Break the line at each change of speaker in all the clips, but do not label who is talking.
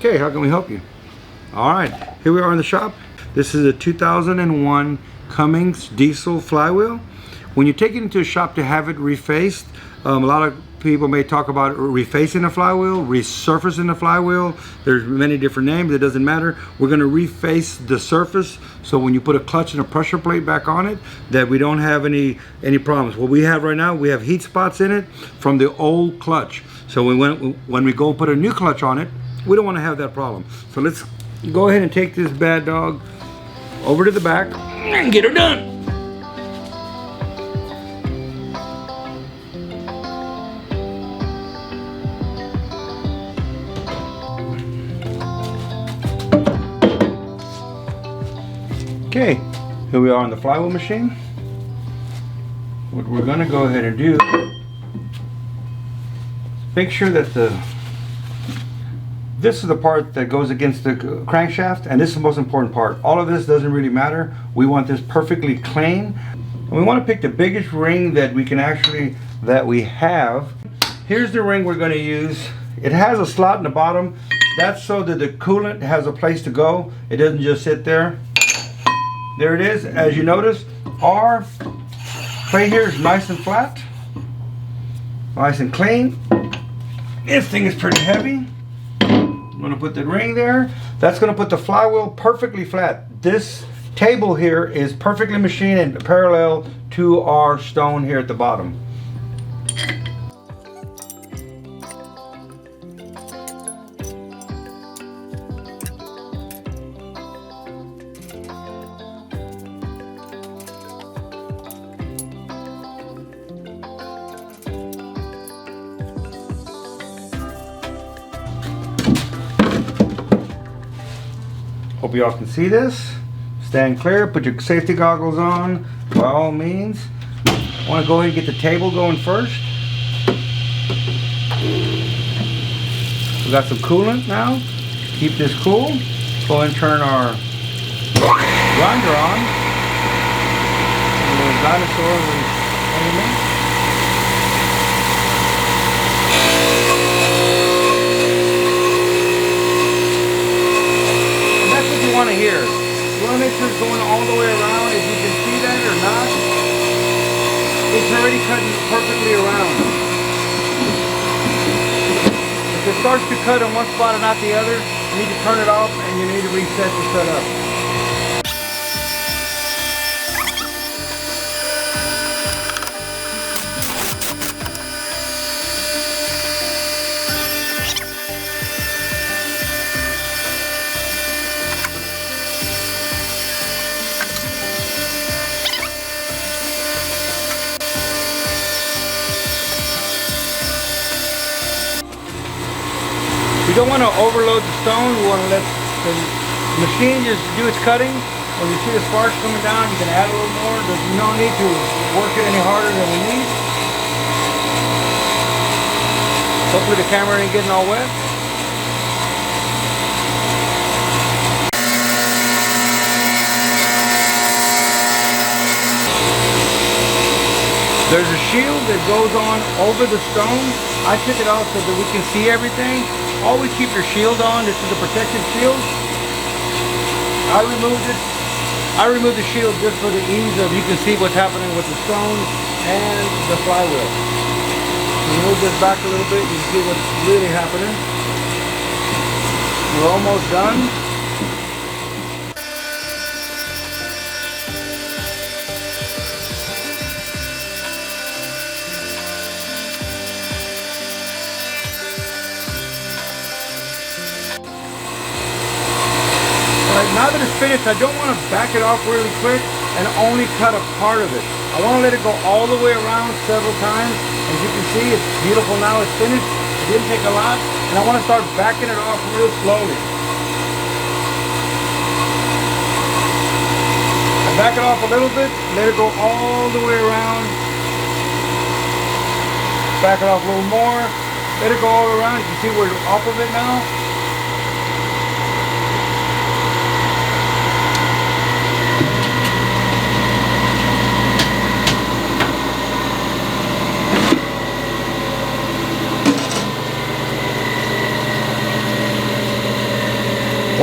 Okay, how can we help you? All right, here we are in the shop. This is a 2001 Cummins Diesel Flywheel. When you take it into a shop to have it refaced, a lot of people may talk about refacing a flywheel, resurfacing the flywheel. There's many different names, it doesn't matter. We're gonna reface the surface, so when you put a clutch and a pressure plate back on it, that we don't have any problems. What we have right now, we have heat spots in it from the old clutch. So when we go put a new clutch on it, we don't wanna have that problem. So let's go ahead and take this bad dog over to the back and get her done. Okay, here we are on the flywheel machine. What we're gonna go ahead and do, make sure that this is the part that goes against the crankshaft, and this is the most important part. All of this doesn't really matter. We want this perfectly clean. And we want to pick the biggest ring that we have. Here's the ring we're going to use. It has a slot in the bottom. That's so that the coolant has a place to go. It doesn't just sit there. There it is. As you notice, our plate here is nice and flat, nice and clean. This thing is pretty heavy. I'm going to put the ring there. That's going to put the flywheel perfectly flat. This table here is perfectly machined and parallel to our stone here at the bottom. Hope you all can see this. Stand clear, put your safety goggles on by all means. I want to go ahead and get the table going first. We got some coolant now. Keep this cool. Go ahead and turn our grinder on. A little dinosaur element. Want to hear. You want to make sure it's going all the way around. If you can see that or not, it's already cutting perfectly around. If it starts to cut in one spot and not the other, you need to turn it off and you need to reset the setup. You don't want to overload the stone. You want to let the machine just do its cutting. When you see the sparks coming down, you can add a little more. There's no need to work it any harder than we need. Hopefully the camera ain't getting all wet. There's a shield that goes on over the stone. I took it off so that we can see everything. Always keep your shield on. This is a protective shield. I removed the shield just for the ease of, you can see what's happening with the stone and the flywheel. Move this back a little bit, you can see what's really happening. We're almost done. Now that it's finished, I don't want to back it off really quick and only cut a part of it. I want to let it go all the way around several times. As you can see, it's beautiful now, it's finished. It didn't take a lot, and I want to start backing it off real slowly. I back it off a little bit, let it go all the way around. Back it off a little more, let it go all around. You can see we're off of it now.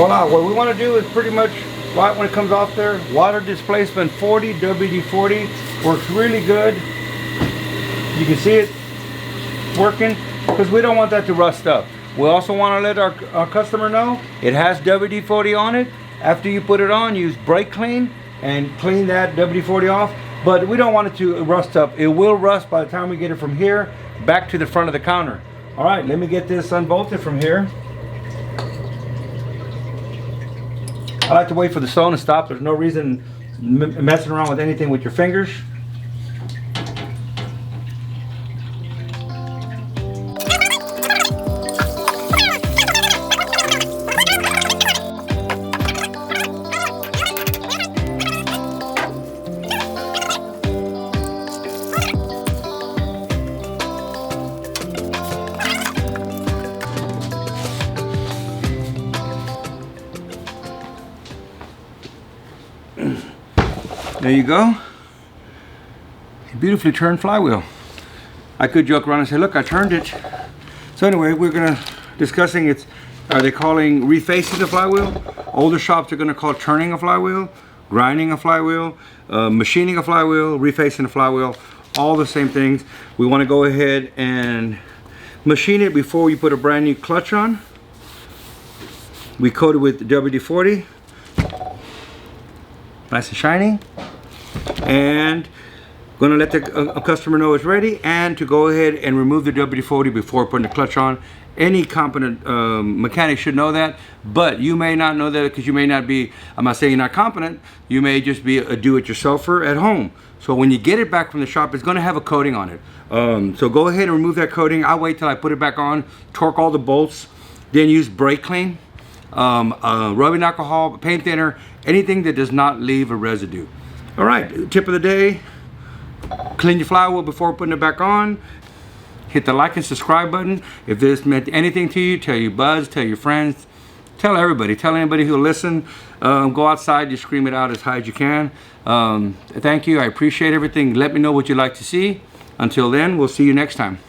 voila. What we want to do is pretty much right when it comes off there, water displacement 40, WD-40 works really good. You can see it working because we don't want that to rust up. We also want to let our customer know it has WD-40 on it. After you put it on, use brake clean and clean that WD-40 off, but we don't want it to rust up. It will rust by the time we get it from here back to the front of the counter. All right, let me get this unbolted from here. I like to wait for the stone to stop. There's no reason messing around with anything with your fingers. There you go. A beautifully turned flywheel. I could joke around and say, look, I turned it. So anyway, we're gonna discussing it's, are they calling refacing the flywheel? Older shops are gonna call turning a flywheel, grinding a flywheel, machining a flywheel, refacing a flywheel, all the same things. We wanna go ahead and machine it before we put a brand new clutch on. We coat it with WD-40. Nice and shiny. And gonna let the customer know it's ready, and to go ahead and remove the WD-40 before putting the clutch on. Any competent mechanic should know that, but you may not know that because you may not be, I'm not saying you're not competent, you may just be a do-it-yourselfer at home. So when you get it back from the shop, it's gonna have a coating on it. So go ahead and remove that coating. I'll wait till I put it back on, torque all the bolts, then use brake clean, rubbing alcohol, paint thinner, anything that does not leave a residue. All right, tip of the day, clean your flywheel before putting it back on. Hit the like and subscribe button. If this meant anything to you, tell your buds, tell your friends, tell everybody, tell anybody who'll listen. Go outside, just scream it out as high as you can. Thank you, I appreciate everything. Let me know what you'd like to see. Until then, we'll see you next time.